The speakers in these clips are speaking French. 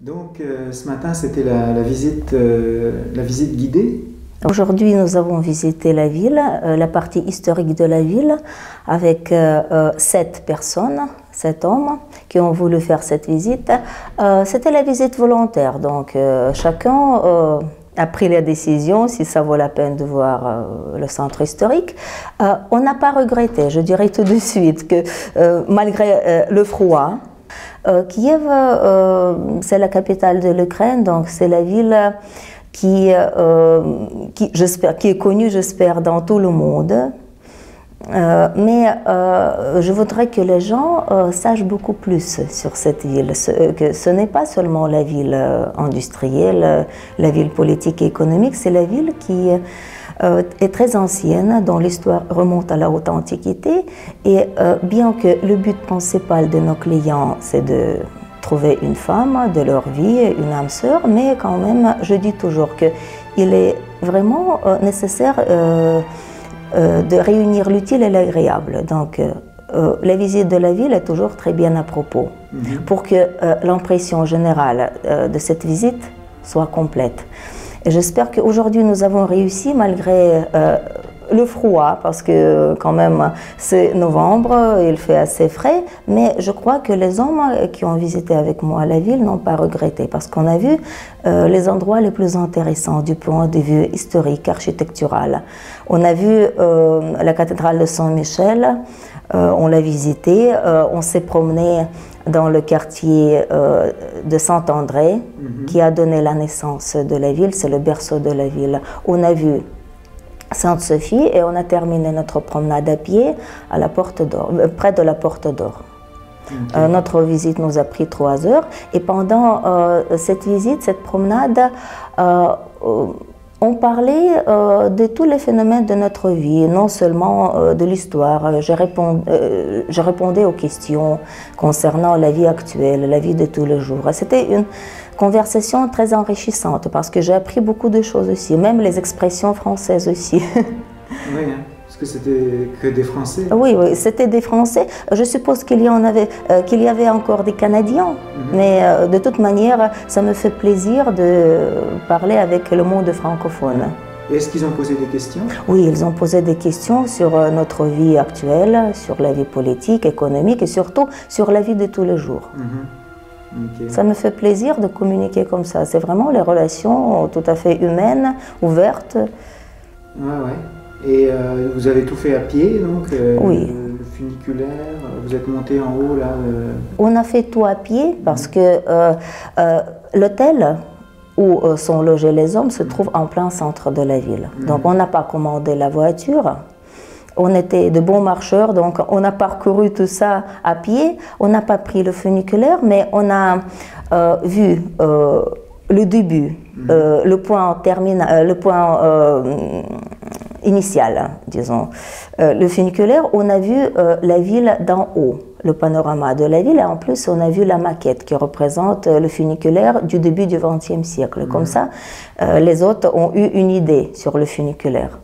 Donc ce matin, c'était la visite guidée. Aujourd'hui, nous avons visité la ville, la partie historique de la ville, avec 7 personnes, 7 hommes qui ont voulu faire cette visite. C'était la visite volontaire, donc chacun a pris la décision si ça vaut la peine de voir le centre historique. On n'a pas regretté, je dirais tout de suite, que malgré le froid, Kiev, c'est la capitale de l'Ukraine, donc c'est la ville qui est connue, j'espère, dans tout le monde. Mais je voudrais que les gens sachent beaucoup plus sur cette ville, que ce n'est pas seulement la ville industrielle, la ville politique et économique, c'est la ville qui est très ancienne, dont l'histoire remonte à la haute antiquité. Et bien que le but principal de nos clients, c'est de trouver une femme de leur vie, une âme sœur, mais quand même, je dis toujours qu'il est vraiment nécessaire de réunir l'utile et l'agréable. Donc, la visite de la ville est toujours très bien à propos, pour que l'impression générale de cette visite soit complète. Et j'espère qu'aujourd'hui, nous avons réussi, malgré le froid, parce que quand même c'est novembre, il fait assez frais, mais je crois que les hommes qui ont visité avec moi la ville n'ont pas regretté, parce qu'on a vu les endroits les plus intéressants du point de vue historique, architectural. On a vu la cathédrale de Saint-Michel, on l'a visitée, on s'est promené dans le quartier de Saint-André, qui a donné la naissance de la ville, c'est le berceau de la ville. On a vu Sainte-Sophie et on a terminé notre promenade à pied à la Porte d'Or, près de la Porte d'Or. Notre visite nous a pris 3 heures et pendant cette visite, cette promenade, on parlait de tous les phénomènes de notre vie, non seulement de l'histoire. Je répondais aux questions concernant la vie actuelle, la vie de tous les jours. C'était une conversation très enrichissante parce que j'ai appris beaucoup de choses aussi, même les expressions françaises aussi. Oui, hein, parce que c'était que des Français. Oui, oui, c'était des Français. Je suppose qu'il y avait encore des Canadiens, mais de toute manière, ça me fait plaisir de parler avec le monde francophone. Et est-ce qu'ils ont posé des questions? Oui, ils ont posé des questions sur notre vie actuelle, sur la vie politique, économique et surtout sur la vie de tous les jours. Okay. Ça me fait plaisir de communiquer comme ça. C'est vraiment les relations tout à fait humaines, ouvertes. Ouais. Et vous avez tout fait à pied, donc oui. Le funiculaire, vous êtes monté en haut là On a fait tout à pied parce que l'hôtel où sont logés les hommes se trouve en plein centre de la ville. Donc on n'a pas commandé la voiture. On était de bons marcheurs, donc on a parcouru tout ça à pied. On n'a pas pris le funiculaire, mais on a vu le début, le point initial, disons. Le funiculaire, on a vu la ville d'en haut, le panorama de la ville, et en plus on a vu la maquette qui représente le funiculaire du début du XXe siècle. Comme ça, les autres ont eu une idée sur le funiculaire.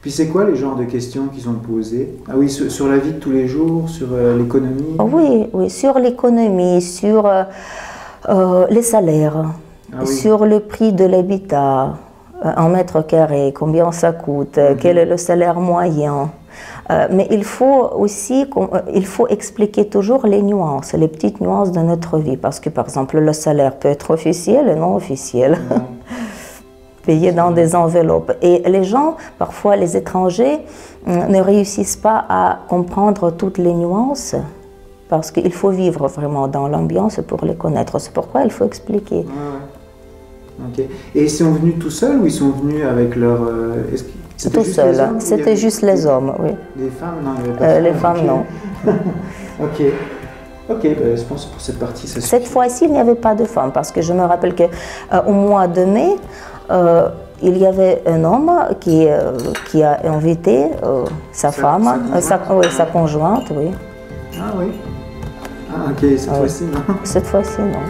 Puis c'est quoi les genres de questions qu'ils ont posées? Ah oui, sur la vie de tous les jours, sur l'économie? Oui, oui, sur l'économie, sur les salaires, sur le prix de l'habitat, en mètre carré, combien ça coûte, quel est le salaire moyen. Mais il faut aussi expliquer toujours les nuances, les petites nuances de notre vie, parce que par exemple le salaire peut être officiel et non officiel. Payés dans des enveloppes. Et les gens, parfois les étrangers, ne réussissent pas à comprendre toutes les nuances parce qu'il faut vivre vraiment dans l'ambiance pour les connaître. C'est pourquoi il faut expliquer. Okay. Et ils sont venus tout seuls ou ils sont venus avec leur... Tout seuls, c'était juste les hommes, oui. Les femmes, non, il y avait pas les femmes, non. Ok. Ok, ben, je pense que pour cette partie, ça suffit. Cette fois-ci, il n'y avait pas de femmes parce que je me rappelle qu'au mois de mai, il y avait un homme qui a invité sa femme, sa conjointe, oui. Ah oui. Ah ok, cette fois-ci non. Cette fois-ci non.